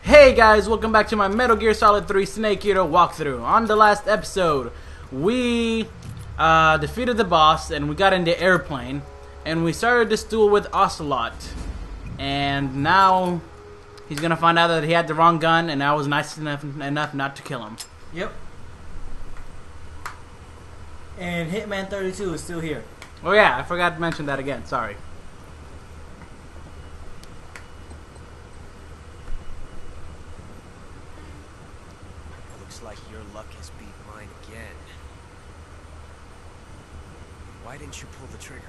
Hey guys, welcome back to my Metal Gear Solid 3 Snake Eater walkthrough. On the last episode, we defeated the boss and we got into airplane and we started this duel with Ocelot. And now he's gonna find out that he had the wrong gun and I was nice enough not to kill him. Yep. And Hitman32 is still here. Oh yeah, I forgot to mention that again, sorry. Looks like your luck has beat mine again. Why didn't you pull the trigger?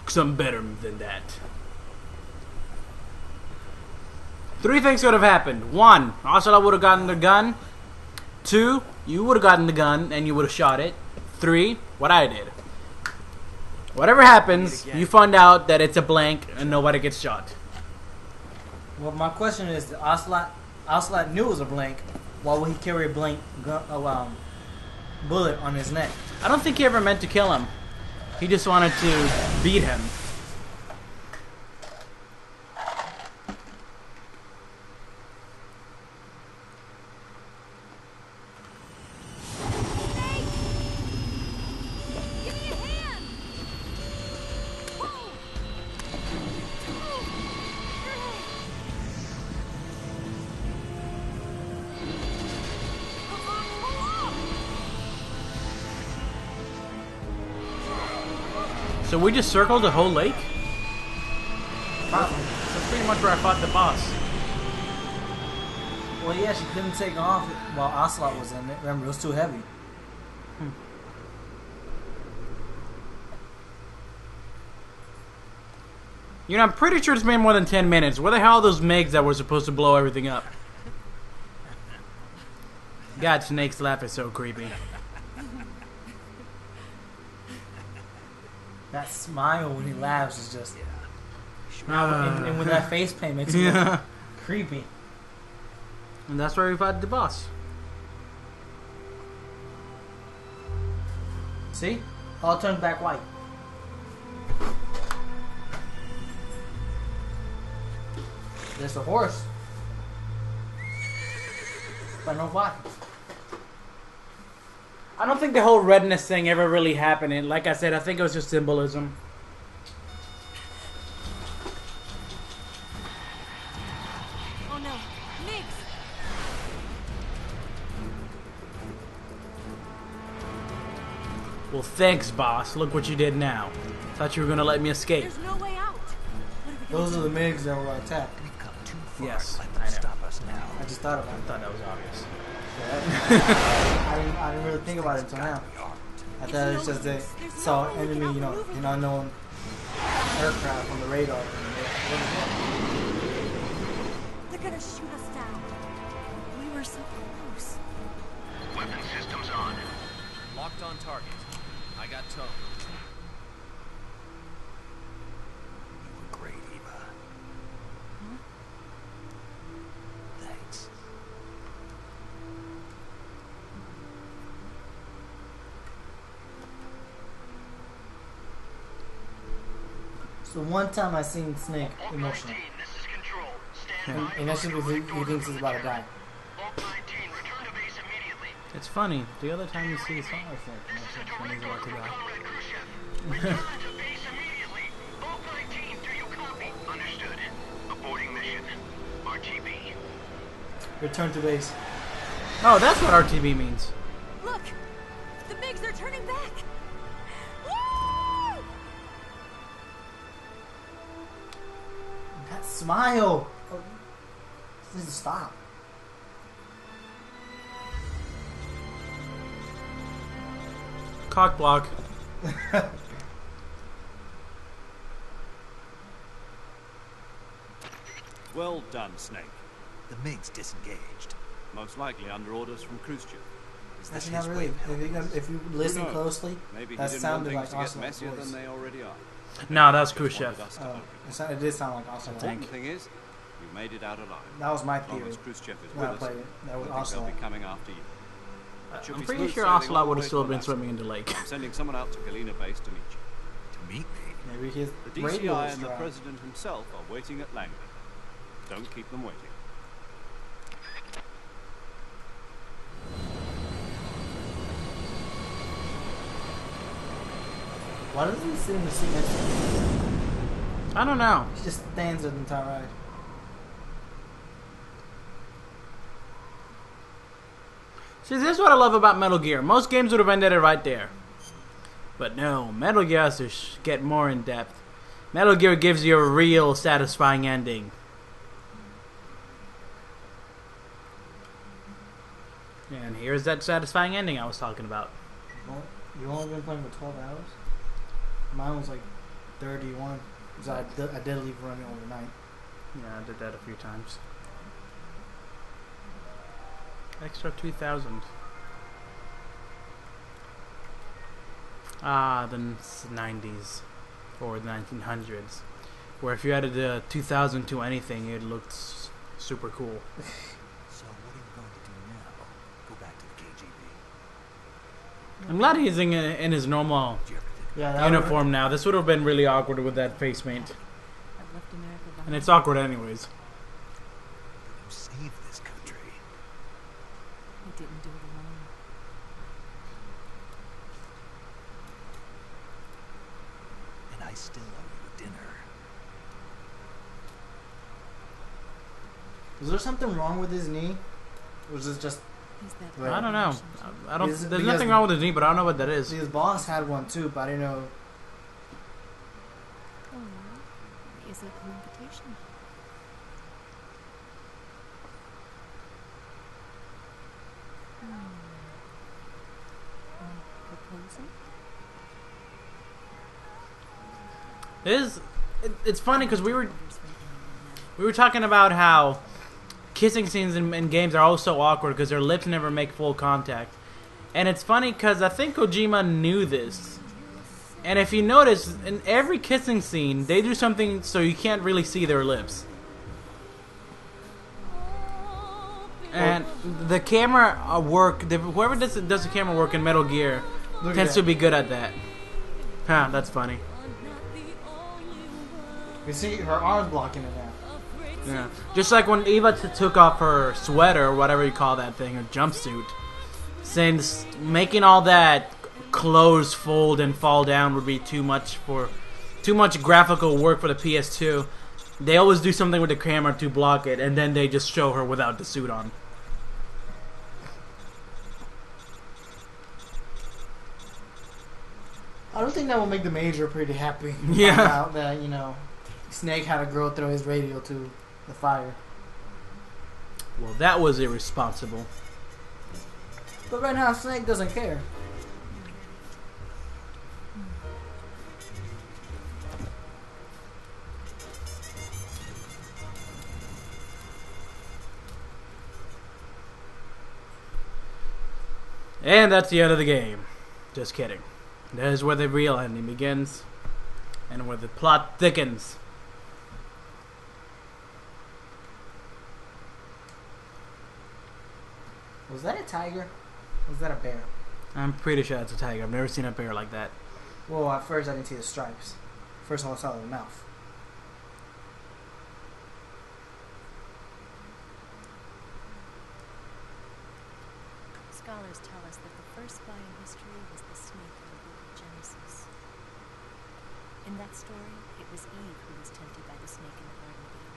'Cause I'm better than that. Three things could have happened. One, Ocelot would have gotten the gun. Two, you would have gotten the gun and you would have shot it. Three, what I did. Whatever happens, you find out that it's a blank and nobody gets shot. Well, my question is, the Ocelot knew it was a blank. Why would he carry a blank gun, bullet on his neck? I don't think he ever meant to kill him. He just wanted to beat him. So we just circled the whole lake? Probably. That's pretty much where I fought the boss. Well, yeah, she couldn't take off while Ocelot was in it. Remember, it was too heavy. You know, I'm pretty sure it's been more than 10 minutes. Where the hell are those MiGs that were supposed to blow everything up? God, Snake's laugh is so creepy. That smile when he laughs is just... and with that face paint makes it look creepy. And that's where we fought the boss. See? All turned back white. There's the horse. But no body. I don't think the whole redness thing ever really happened. And like I said, I think it was just symbolism. Oh no, Migs! Well, thanks, boss. Look what you did now. Thought you were gonna let me escape. There's no way out. What are we Those are gonna the MiGs that were attacked. We've come too far. Yes, Let I them know. stop us now. I just thought about I it. thought that was obvious. I didn't really think about it until now. I thought it was just they saw an enemy, an unknown aircraft on the radar. They're gonna shoot us down. We were so close. Weapon systems on. Locked on target. I got towed. You were great, Eva. Thanks. So one time I seen Snake Bulk emotional, 19, this is Control. Stand by. and that's because he thinks he's about to die. Bulk 19, return to base immediately. It's funny. The other time you see something like This is a that, when direct he's about order to from die. Comrade Khrushchev. Return to base immediately. Bulk 19, do you copy? Understood. Aborting mission. RTB. Return to base. Oh, that's what RTB means. Look! The Migs are turning back! Woo! That smile. Oh, this needs to stop. Cock block. Well done, Snake. The MiG's disengaged. Most likely under orders from Khrushchev. Is That's this not his really. way? If you listen knows? closely, Maybe he that didn't want sounded things like to get Ocelot's messier voice. than they already are. No, that was Just wanted Khrushchev. us to help you. It did sound like Ocelot. Tank. The thing is, you made it out alive. That was my As long theory. as Khrushchev is When I with played us, it, that was I think they'll Ocelot. be coming after you. Should I'm be pretty smooth sure sailing all Ocelot the would way have still to been Alaska. swimming in the lake. I'm sending someone out to Galena Base to meet you. To meet me? Maybe his The radio DCI was and the dry. President himself are waiting at Langley. Don't keep them waiting. Why doesn't he sit in the seat next to him? I don't know. He just stands there the entire ride. See, this is what I love about Metal Gear. Most games would have ended it right there. But no, Metal Gear has to get more in depth. Metal Gear gives you a real satisfying ending. And here's that satisfying ending I was talking about. You've only been playing for 12 hours? Mine was like 31. Because I did leave running overnight. Yeah, I did that a few times. Extra 2,000. Ah, the 90s. Or the 1900s. Where if you added the 2000 to anything, it looked super cool. So what are you going to do now? Go back to the KGB? I'm glad he's in his normal Did you ever think Yeah, that uniform now. This would have been really awkward with that face paint. I've left America behind. And it's awkward anyways. you saved this country? I didn't do it alone. And I still owe you dinner. Is there something wrong with his knee? Or is this just... Is that Right. I don't know. I don't. Is it There's because- nothing wrong with his knee, but I don't know what that is. See, his boss had one too, but I didn't know... Oh, is it an invitation? Proposal? It's funny because we were talking about how kissing scenes in games are always so awkward because their lips never make full contact. And it's funny because I think Kojima knew this. And if you notice, in every kissing scene, they do something so you can't really see their lips. And the camera work, whoever does the camera work in Metal Gear Look tends at to be good at that. Huh, that's funny. You see, her arm's blocking it now. Yeah, just like when Eva took off her sweater, or whatever you call that thing, her jumpsuit. Since making all that clothes fold and fall down would be too much graphical work for the PS2, they always do something with the camera to block it, and then they just show her without the suit on. I don't think that will make the Major pretty happy. to Yeah. find out that, you know, Snake had a girl throw his radio to the fire. Well, that was irresponsible. But right now, Snake doesn't care. And that's the end of the game. Just kidding. That is where the real ending begins, and where the plot thickens. Was that a tiger? Or was that a bear? I'm pretty sure it's a tiger. I've never seen a bear like that. Well, at first I didn't see the stripes. First I saw the mouth. Scholars tell us that the first spy in history was the snake in the book of Genesis. In that story, it was Eve who was tempted by the snake in the Garden of Eden.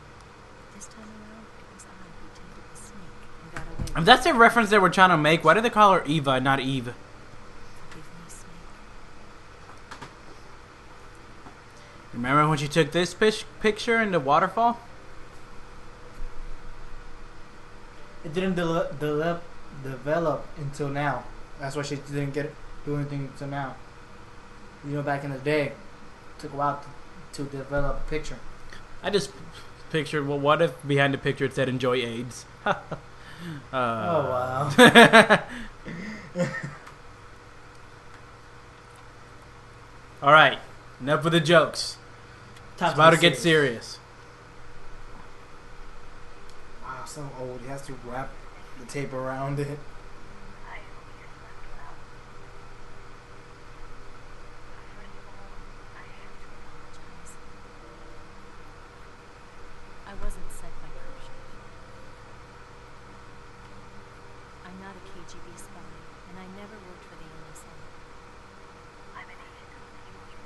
This time around, it was I who tempted the snake and got away with If that's the reference they were trying to make, why did they call her Eva, not Eve? Give me snake. Remember when she took this picture in the waterfall? It didn't develop until now. That's why she didn't do anything until now. You know, back in the day, it took a while to develop a picture. I just pictured, well, what if behind the picture it said enjoy AIDS? Oh wow. Alright, enough with the jokes. It's about to get serious. Wow, so old. He has to wrap the tape around it. I hope he has left well. First of all, I have to apologize. I wasn't sent by Khrushchev. I'm not a KGB spy, and I never worked for the NSA. I'm an agent of the People's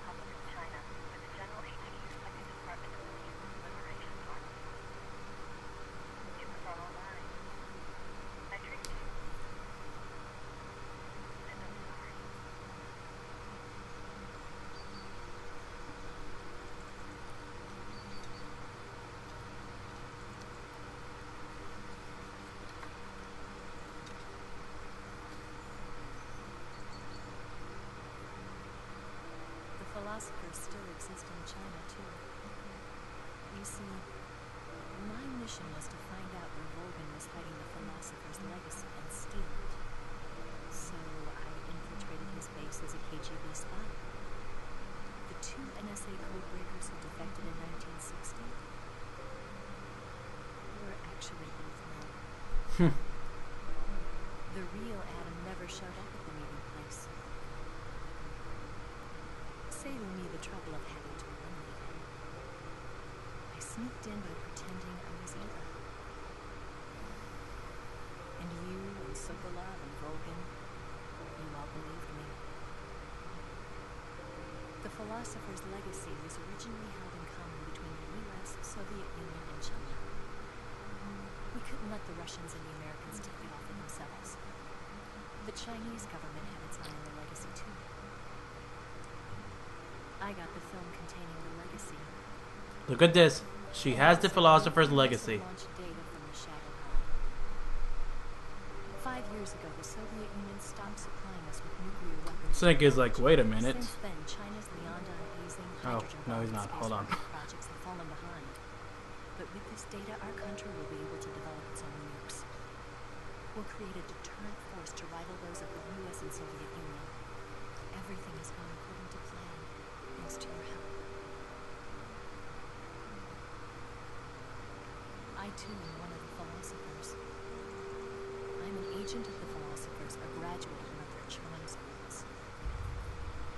philosophers still exist in China, too. You see, my mission was to find out where Volgan was hiding the philosopher's legacy and steal it. So I infiltrated his base as a KGB spy. The two NSA codebreakers who defected in 1960 were actually both men. The real Adam never showed up at the meeting place. Saving me the trouble of having to eliminate him. I sneaked in by pretending I was Eva. And you and Sokolov and Volgan, you all believed me. The philosopher's legacy was originally held in common between the US, Soviet Union, and China. We couldn't let the Russians and the Americans take it all for themselves. The Chinese government had its eye on the legacy too. I got the film containing the legacy. Look at this. She has the philosopher's legacy. Launched data from the shadow hall. 5 years ago, the Soviet Union stopped supplying us with nuclear weapons. Snake is like, wait a minute. Since then, China's Liaodong hazing, Oh, hydrogen no, he's bomb, not. and Hold on. space rocket projects have fallen behind. But with this data, our country will be able to develop its own nukes. We'll create a deterrent force to rival those of the US and Soviet Union. Everything is going according to plan, thanks to your help. I too am one of the philosophers. I'm an agent of the philosophers, a graduate of one of their charm schools.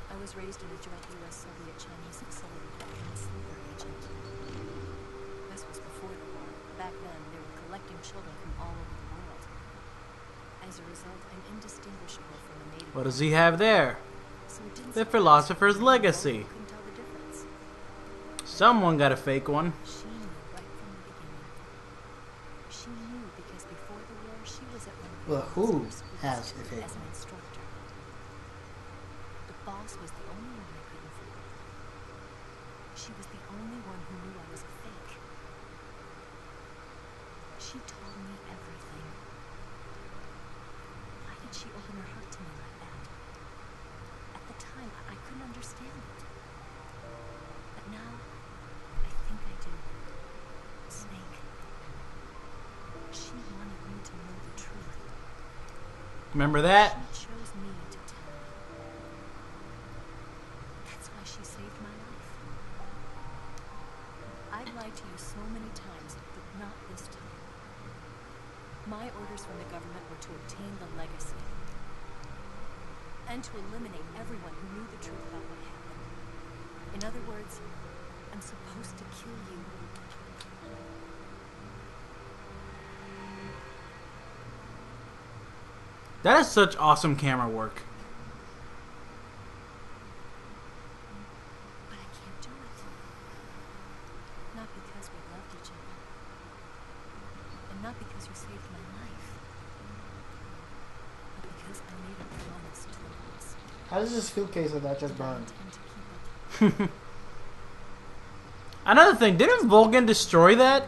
I was raised in a joint US-Soviet-Chinese facility called a sleeper agent. This was before the war. Back then, they were collecting children from all over the world. As a result, I'm indistinguishable from a native. What does he have there? So it didn't The surprise philosopher's me that legacy. I couldn't tell the difference. Someone got a fake one. She knew right from the beginning. She knew because before the war, she was at one of the Well, who schools has the fake as an one? instructor. The boss was the only one I couldn't fool. She was the only one who knew I was a fake. She told me everything. Why did she open her heart to me like that? At the time, I couldn't understand it. But now, I think I do. Snake. She wanted me to know the truth. Remember that? She chose me to tell me. That's why she saved my life. I've lied to you so many times, but not this time. My orders from the government were to obtain the legacy. And to eliminate everyone who knew the truth about what happened. In other words, I'm supposed to kill you. That is such awesome camera work. But I can't do it. Not because we loved each other. And not because you saved my life. But because I made a promise to the boss. How does this suitcase of that just I burn? intend to keep it. Another thing, didn't Volgan destroy that?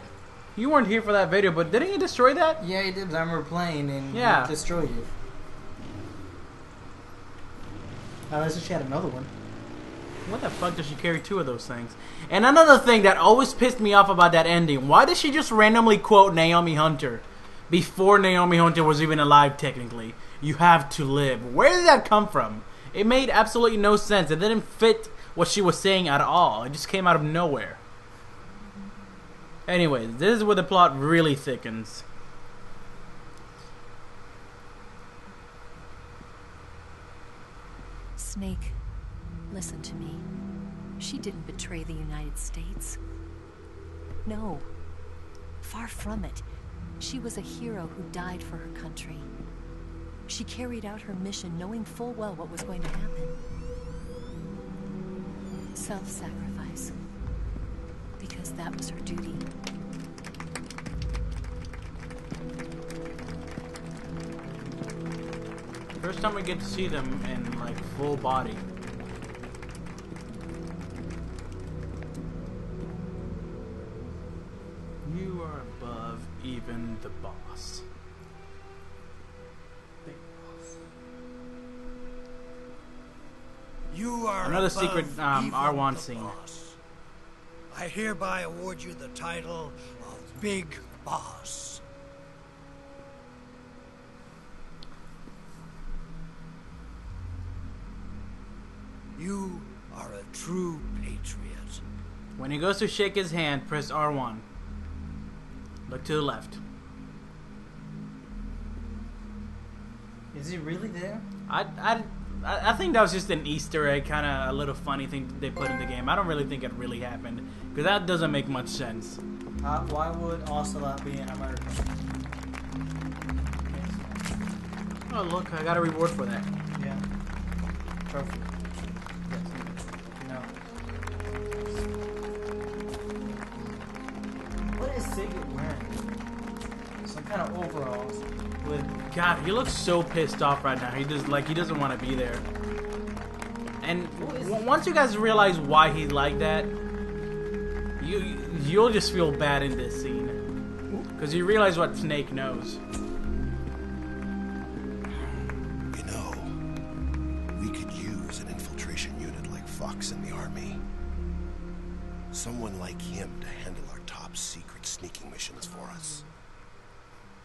You weren't here for that video, but didn't he destroy that? Yeah, he did. I remember playing and Yeah. he destroyed it. Unless she had another one. What the fuck does she carry two of those things? And another thing that always pissed me off about that ending, why did she just randomly quote Naomi Hunter? Before Naomi Hunter was even alive, technically. You have to live. Where did that come from? It made absolutely no sense. It didn't fit what she was saying at all. It just came out of nowhere. Anyways, this is where the plot really thickens. Snake, listen to me. She didn't betray the United States. No. Far from it. She was a hero who died for her country. She carried out her mission knowing full well what was going to happen. Self-sacrifice. Because that was her duty. First time we get to see them in like full body. You are above even the boss. You are Another above secret even R1 the scene. boss. I hereby award you the title of Big Boss. You are a true patriot. When he goes to shake his hand, press R1. Look to the left. Is he really there? I think that was just an Easter egg, kind of a little funny thing they put in the game. I don't really think it really happened, because that doesn't make much sense. Why would Ocelot be an American? Oh look, I got a reward for that. Yeah. Perfect. No. What is Sigurd wearing? Some kind of overalls with... God, he looks so pissed off right now. He doesn't want to be there. And once you guys realize why he's like that, you'll just feel bad in this scene, because you realize what Snake knows. You know, we could use an infiltration unit like Fox in the army. Someone like him to handle our top secret sneaking missions for us.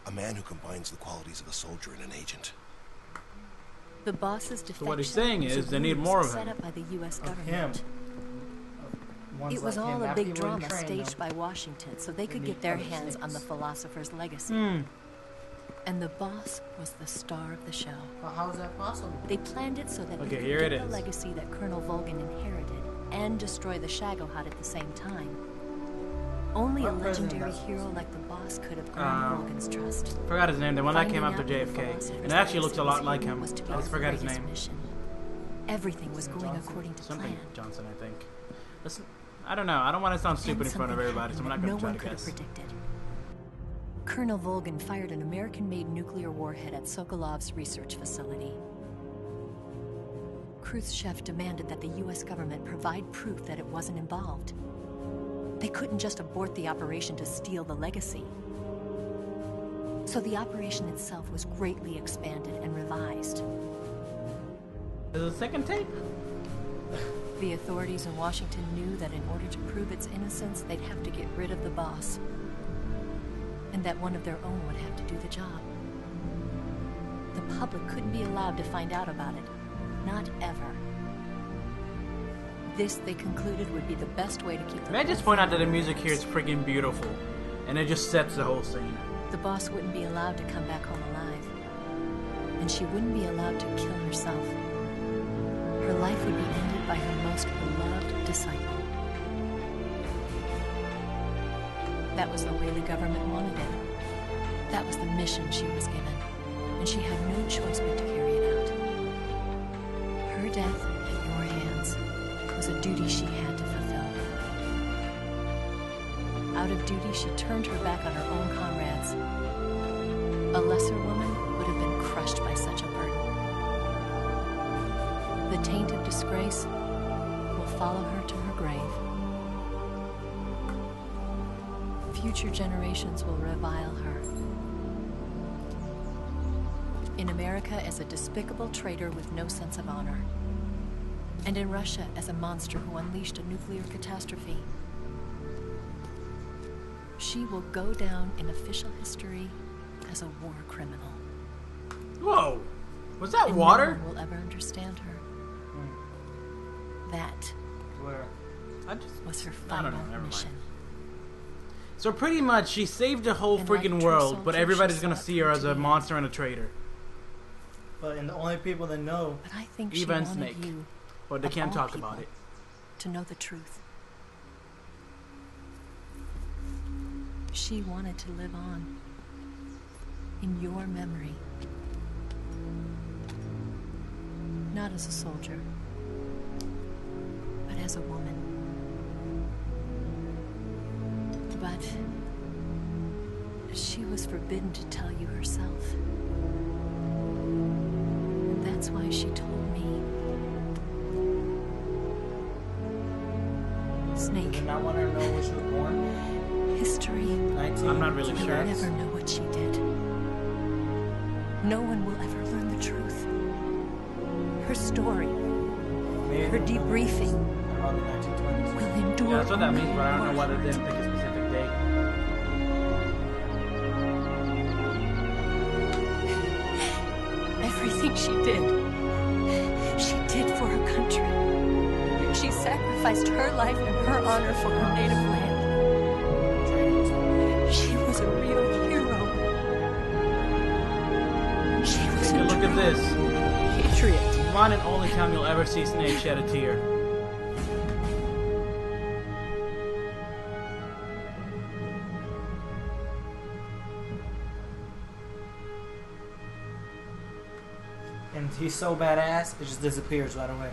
A man who combines the qualities of a soldier and an agent. The boss's defection. So what he's saying was is a they need ruse more of set him. up by the U.S. Of government. him. Ones It was like all him. a After big he wouldn't drama train staged them. by Washington so they could need get their other hands on the snakes. philosopher's legacy. And the boss was the star of the show. Well, how is that possible? They planned it so that Okay, they here could it get the is. legacy that Colonel Volgin inherited and destroy the Shagohod at the same time. Only a What president legendary does hero like the boss could have earned Volgin's trust. Forgot his name. The one that came Finding after out who the JFK, philosopher's and it actually looks a lot legacy like him. was to be I just the forgot his greatest name. mission. Everything was going Johnson. according to Something plan. Johnson, I think. Listen, I don't know. I don't want to sound stupid And in front of something everybody, so I'm not happened going to that try no to one could have guess. predicted. Colonel Volgin fired an American-made nuclear warhead at Sokolov's research facility. Khrushchev demanded that the U.S. government provide proof that it wasn't involved. They couldn't just abort the operation to steal the legacy. So the operation itself was greatly expanded and revised. There's a second tape? The authorities in Washington knew that in order to prove its innocence, they'd have to get rid of the boss. And that one of their own would have to do the job. The public couldn't be allowed to find out about it. Not ever. This, they concluded, would be the best way to keep the May I just point out that the music here is freaking beautiful, and it just sets the whole scene. The boss wouldn't be allowed to come back home alive. And she wouldn't be allowed to kill herself. Her life would be ended by her most beloved disciple. That was the way the government wanted it. That was the mission she was given, and she had no choice but to carry it out. Her death at your hands was a duty she had to fulfill. Out of duty, she turned her back on her own comrades. A lesser woman would have been crushed by such a burden. The taint of disgrace will follow her to her grave. Future generations will revile her. In America as a despicable traitor with no sense of honor. And in Russia as a monster who unleashed a nuclear catastrophe. She will go down in official history as a war criminal. Whoa! Was that And water? no one will ever understand her. That Where? I just... was her I don't final know, never mind. mission. So pretty much, she saved the whole And like freaking a true world, but soldier, everybody's she gonna sought see her as a to be- monster and a traitor. But and the only people that know. But I think she Eva and wanted Snake. you But they Of can't all talk people. about it. to know the truth. She wanted to live on in your memory. Not as a soldier, but as a woman. But she was forbidden to tell you herself. And that's why she told me. Snake, Did not want her to know where she was born. history 19. I'm not really will sure. never know what she did. No one will ever learn the truth. Her story her debriefing Around the 1920s. will endure. Yeah, that's what that means, only but I don't know for why they didn't pick a specific date. everything she did for her country. She sacrificed her life and her honor for her native land. She was a real hero. She was Take a look at this. patriot. One and only time you'll ever see Snake shed a tear. And he's so badass, it just disappears right away.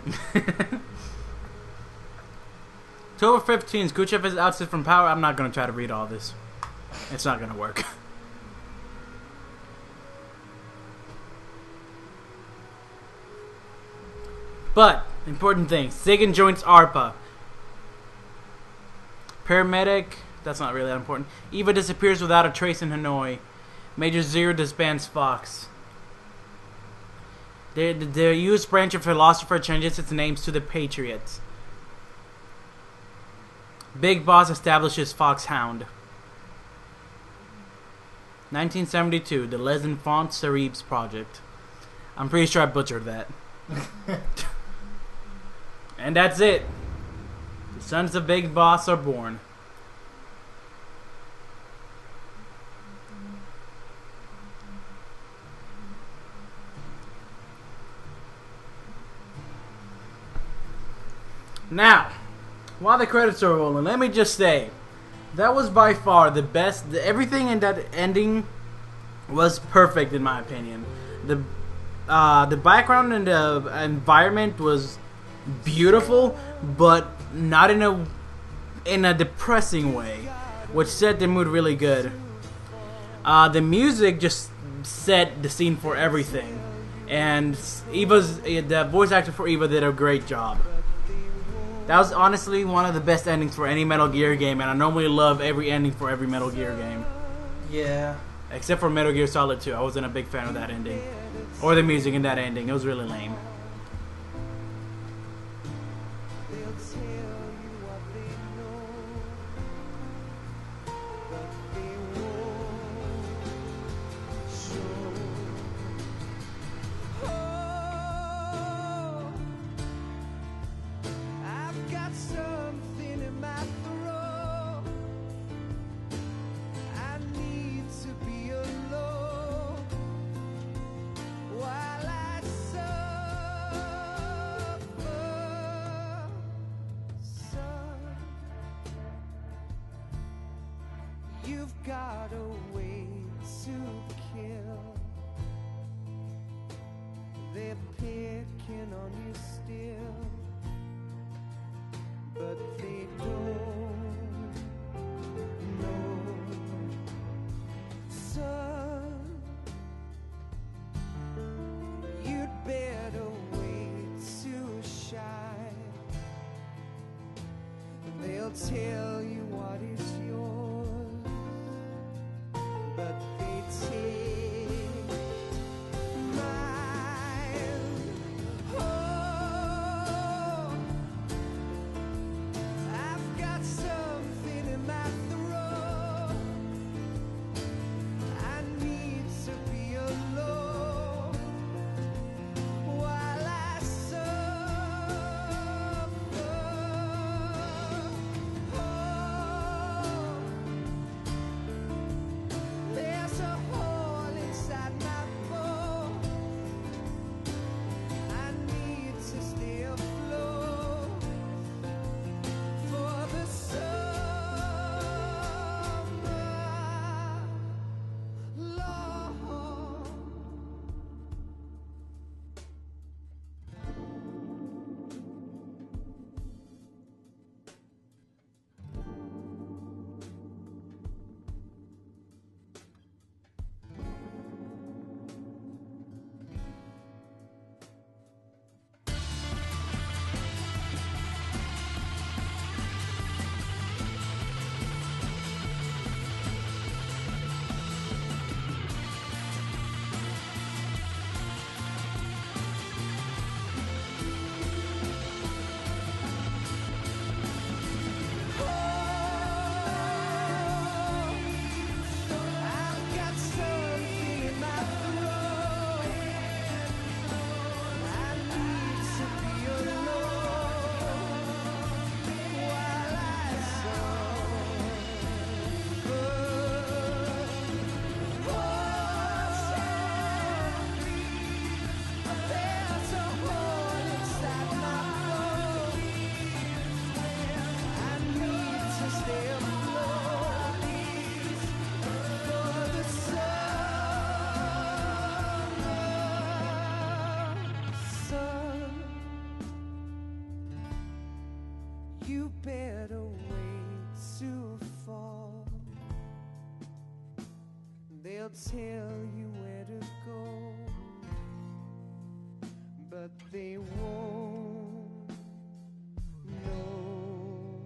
October 15th, Khrushchev is ousted from power. I'm not going to try to read all this. It's not going to work. But, important thing. Sagan joins ARPA. Paramedic. That's not really that important. Eva disappears without a trace in Hanoi. Major Zero disbands Fox. The U.S. branch of Philosopher changes its names to the Patriots. Big Boss establishes Foxhound. 1972, the Les Enfants Terribles Project. I'm pretty sure I butchered that. And that's it. The sons of Big Boss are born. Now, while the credits are rolling, let me just say, that was by far the best. Everything in that ending was perfect, in my opinion. The background and the environment was beautiful, but not in a depressing way, which set the mood really good. The music just set the scene for everything, and the voice actor for Eva did a great job. That was honestly one of the best endings for any Metal Gear game, and I normally love every ending for every Metal Gear game. Yeah. Except for Metal Gear Solid 2. I wasn't a big fan of that ending. Or the music in that ending. It was really lame. You've got a way to kill. They're picking on you still, but they don't know. Son, you'd better wait to shine. They'll tell you what is yours, but they take mine. Oh, I've got something in my throat. I need to be alone while I suffer. Oh, there's a hole They'll tell you where to go, but they won't know.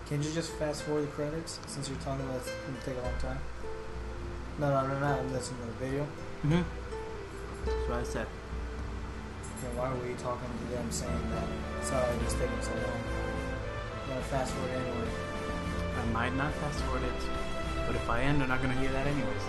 Can you just fast forward the credits since you're telling me it's going to take a long time? No, I'm listening to the video. Mm-hmm. That's what I said. Then why were you talking to them saying that? Sorry, it's taking so long. I'm going to fast forward anyway. I might not fast forward it, but if I am, they're not going to hear that anyways.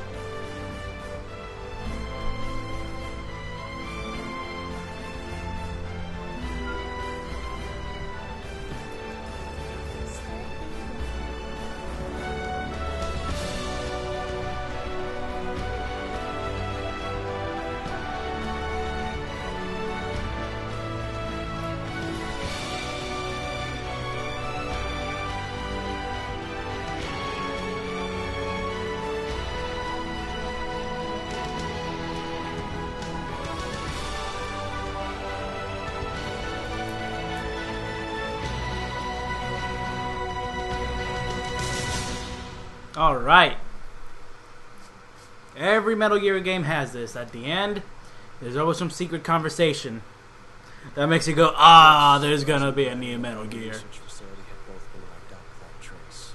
Alright. Every Metal Gear game has this. At the end, there's always some secret conversation that makes you go, ah, there's gonna be a new Metal Gear. Research facility had both been wiped out without trace.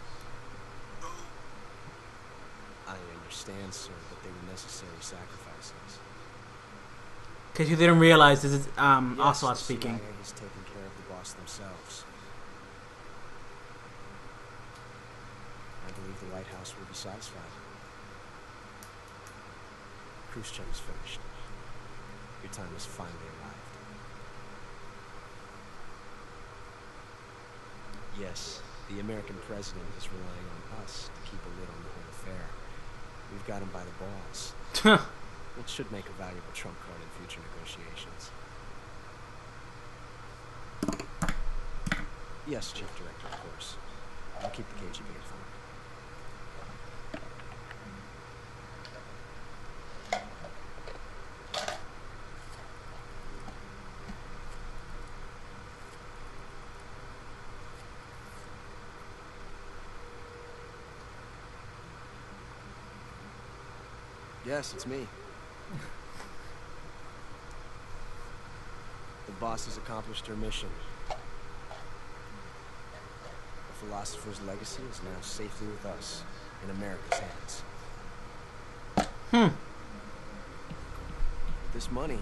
I understand, sir, but they were necessary sacrifices. Because you didn't realize this is Yes, Ocelot the speaking. CIA has taken care of the boss themselves. I believe the White House will be satisfied. Khrushchev is finished. Your time has finally arrived. Yes, the American president is relying on us to keep a lid on the whole affair. We've got him by the balls. It should make a valuable trump card in future negotiations. Yes, Chief Director, of course. I'll keep the KGB informed. Yes, it's me. The boss has accomplished her mission. The philosopher's legacy is now safely with us, in America's hands. With this money,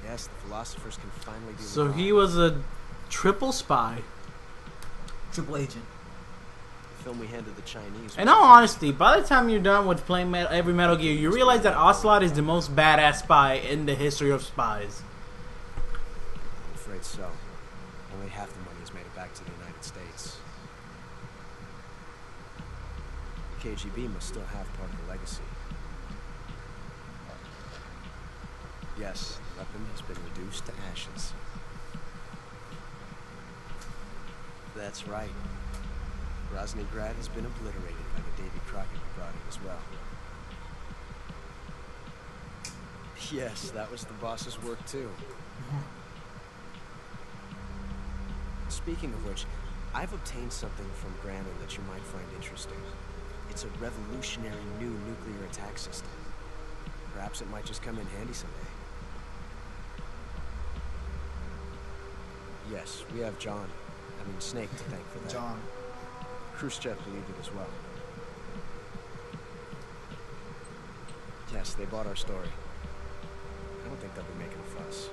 yes, the philosophers can finally be So revived. he was a triple spy. Triple agent. The film we handed the Chinese. In all honesty, by the time you're done with playing every Metal Gear, you realize that Ocelot is the most badass spy in the history of spies. I'm afraid so. Only half the money has made it back to the United States. The KGB must still have part of the legacy. Yes, the weapon has been reduced to ashes. That's right. Groznygrad has been obliterated by the Davy Crockett we brought in as well. Yes, that was the boss's work too. Speaking of which, I've obtained something from Grano that you might find interesting. It's a revolutionary new nuclear attack system. Perhaps it might just come in handy someday. Yes, we have Snake to thank for that. John. Khrushchev believed it as well. Yes, they bought our story. I don't think they'll be making a fuss.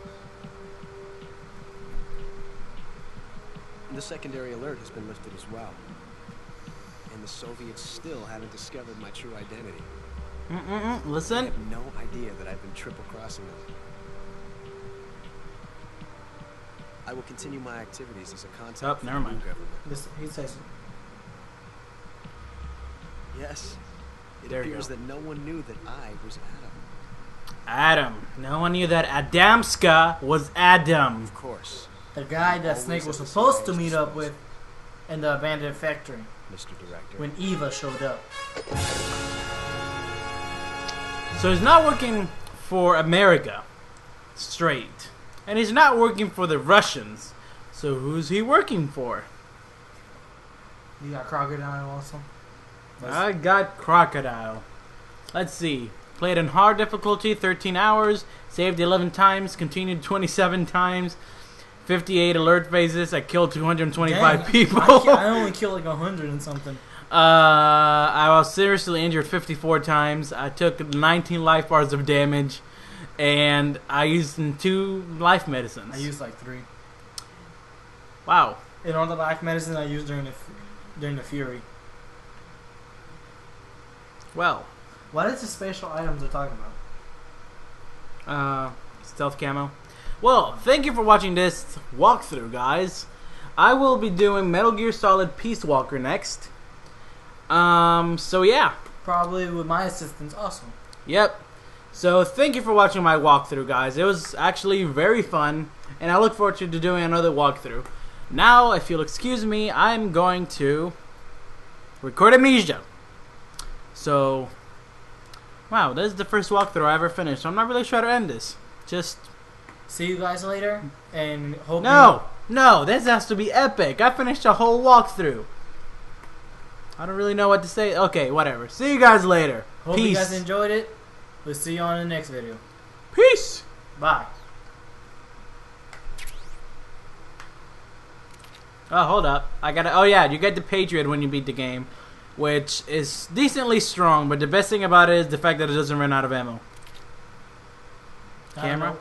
The secondary alert has been lifted as well. And the Soviets still haven't discovered my true identity. Listen. I have no idea that I've been triple-crossing them. I will continue my activities as a contact for the new government. Listen, he says. Yes. It There you appears go. that no one knew that I was Adam. Adam. No one knew that Adamska was Adam. Of course. The guy that Snake was supposed to meet up with in the abandoned factory. Mr. Director. When Eva showed up. So he's not working for America straight. And he's not working for the Russians. So who's he working for? You got Crocodile also? I got Crocodile. Let's see. Played in hard difficulty, 13 hours. Saved 11 times. Continued 27 times. 58 alert phases. I killed 225 people. I only killed like 100 and something. I was seriously injured 54 times. I took 19 life bars of damage. And I used 2 life medicines. I used like 3. Wow. And all the life medicine I used during the Fury. Well. What is the special items they're talking about? Stealth camo. Well, thank you for watching this walkthrough, guys. I will be doing Metal Gear Solid Peace Walker next. So yeah. Probably with my assistance also. Yep. So thank you for watching my walkthrough, guys. It was actually very fun, and I look forward to doing another walkthrough. Now, if you'll excuse me, I'm going to record Amnesia. So, wow, this is the first walkthrough I ever finished. So I'm not really sure how to end this. Just see you guys later, and hope. No, this has to be epic. I finished a whole walkthrough. I don't really know what to say. Okay, whatever. See you guys later. Hope Peace. you guys enjoyed it. We'll see you on the next video. Peace. Bye. Oh, hold up. Oh yeah, you get the Patriot when you beat the game, which is decently strong, but the best thing about it is the fact that it doesn't run out of ammo. Camera.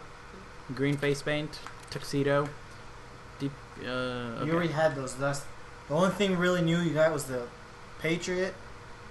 Green face paint. Tuxedo. Okay. You already had those. The only thing really new you got was the Patriot